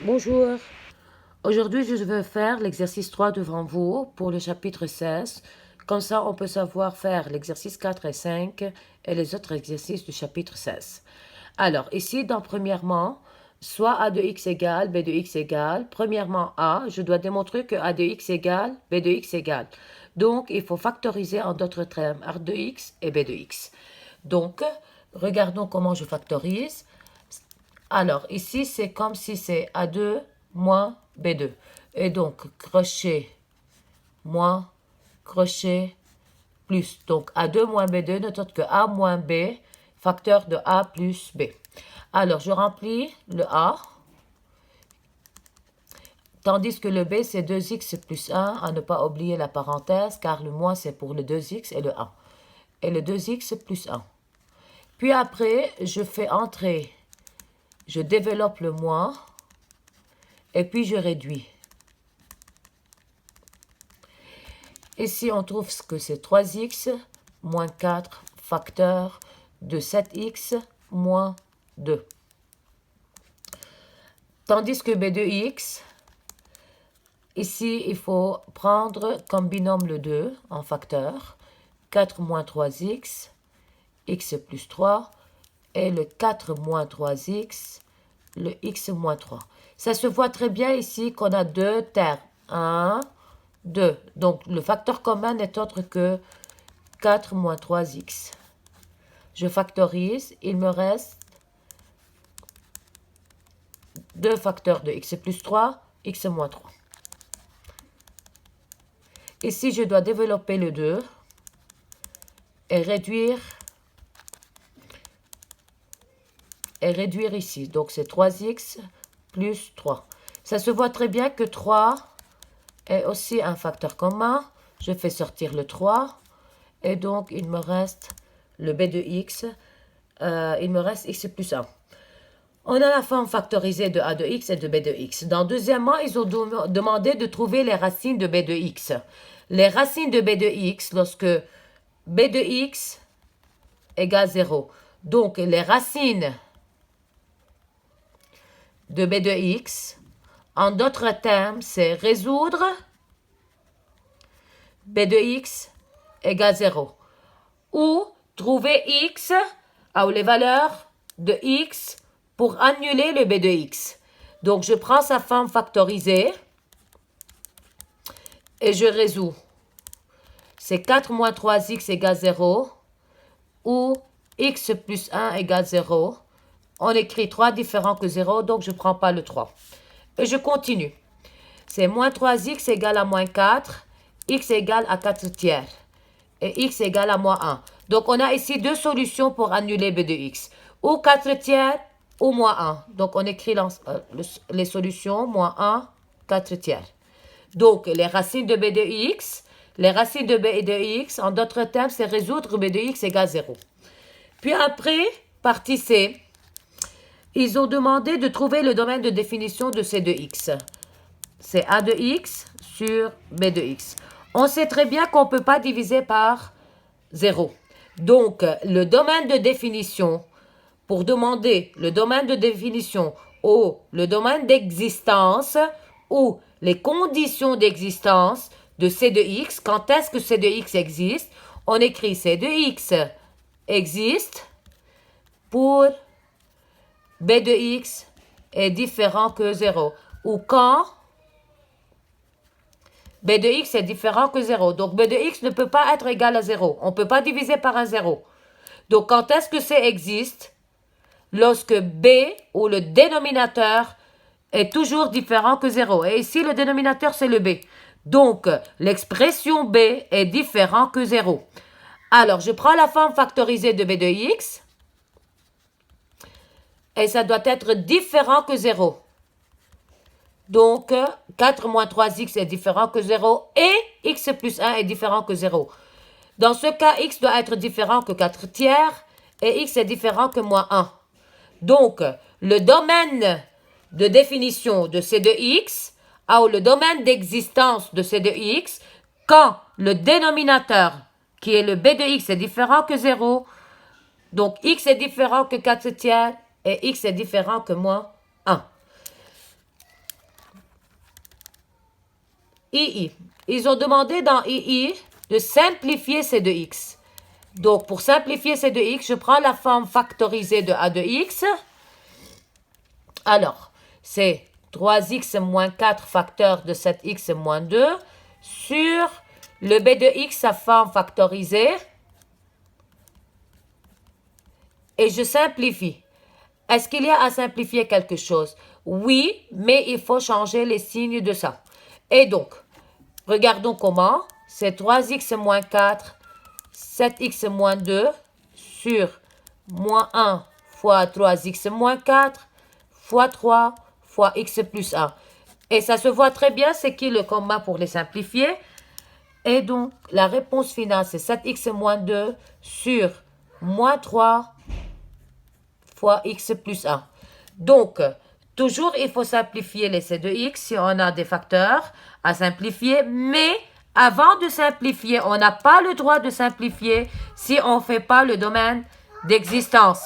Bonjour. Aujourd'hui, je vais faire l'exercice 3 devant vous pour le chapitre 16. Comme ça, on peut savoir faire l'exercice 4 et 5 et les autres exercices du chapitre 16. Alors, ici, premièrement, soit a de x égale b de x égale. Premièrement, a, je dois démontrer que a de x égale b de x égale. Donc, il faut factoriser en d'autres termes a de x et b de x. Donc, regardons comment je factorise. Alors, ici, c'est comme si c'est A2 moins B2. Et donc, crochet moins crochet plus. Donc, A2 moins B2 n'est autre que A moins B, facteur de A plus B. Alors, je remplis le A, tandis que le B, c'est 2x plus 1, à ne pas oublier la parenthèse, car le moins, c'est pour le 2x et le 1. Et le 2x plus 1. Puis après, je fais entrer, je développe le moins, et puis je réduis. Ici, on trouve que c'est 3x moins 4 facteur de 7x moins 2. Tandis que b de x, ici, il faut prendre comme binôme le 2 en facteur. 4 moins 3x, x plus 3, et le 4 moins 3x, le x moins 3. Ça se voit très bien ici qu'on a deux termes. 1, 2. Donc, le facteur commun n'est autre que 4 moins 3x. Je factorise, il me reste 2 facteurs de x plus 3, x moins 3. Ici, je dois développer le 2 et réduire ici. Donc, c'est 3x plus 3. Ça se voit très bien que 3 est aussi un facteur commun. Je fais sortir le 3. Et donc, il me reste le b de x. Il me reste x plus 1. On a la forme factorisée de a de x et de b de x. Deuxièmement, ils ont demandé de trouver les racines de b de x. Les racines de b de x, lorsque b de x égale 0. Donc, les racines de b de x, en d'autres termes, c'est résoudre b de x égale 0. Ou trouver x, ou les valeurs de x pour annuler le b de x. Donc, je prends sa forme factorisée et je résous. C'est 4 moins 3x égale 0 ou x plus 1 égale 0. On écrit 3 différents que 0, donc je ne prends pas le 3. Et je continue. C'est moins 3x égale à moins 4, x égale à 4 tiers et x égale à moins 1. Donc, on a ici deux solutions pour annuler b de x. Ou 4 tiers ou moins 1. Donc, on écrit les solutions, moins 1, 4 tiers. Donc, les racines de b de x, les racines de b de x, en d'autres termes, c'est résoudre b de x égale 0. Puis après, partie C, ils ont demandé de trouver le domaine de définition de c de x. C'est a de x sur b de x. On sait très bien qu'on ne peut pas diviser par 0. Donc, le domaine de définition, pour demander le domaine de définition ou le domaine d'existence ou les conditions d'existence de c de x, quand est-ce que c de x existe, on écrit c de x existe pour b de x est différent que 0. Ou quand b de x est différent que 0. Donc, b de x ne peut pas être égal à 0. On ne peut pas diviser par un 0. Donc, quand est-ce que c existe? Lorsque b ou le dénominateur est toujours différent que 0. Et ici, le dénominateur, c'est le b. Donc, l'expression b est différent que 0. Alors, je prends la forme factorisée de b de x. Et ça doit être différent que 0. Donc, 4 moins 3x est différent que 0 et x plus 1 est différent que 0. Dans ce cas, x doit être différent que 4 tiers et x est différent que moins 1. Donc, le domaine de définition de c de x ou le domaine d'existence de c de x, quand le dénominateur, qui est le b de x, est différent que 0, donc x est différent que 4 tiers et x est différent que moins 1. II. Ils ont demandé dans II de simplifier ces deux x. Donc, pour simplifier ces deux x, je prends la forme factorisée de a de x. Alors, c'est 3x moins 4 facteur de 7x moins 2 sur le b de x, sa forme factorisée. Et je simplifie. Est-ce qu'il y a à simplifier quelque chose? Oui, mais il faut changer les signes de ça. Et donc, regardons comment. C'est 3x moins 4, 7x moins 2 sur moins 1 fois 3x moins 4 fois 3 fois x plus 1. Et ça se voit très bien, c'est qui le commun pour les simplifier. Et donc, la réponse finale, c'est 7x moins 2 sur moins 3 fois x plus 1. Donc, toujours, il faut simplifier les c de x si on a des facteurs à simplifier. Mais, avant de simplifier, on n'a pas le droit de simplifier si on ne fait pas le domaine d'existence.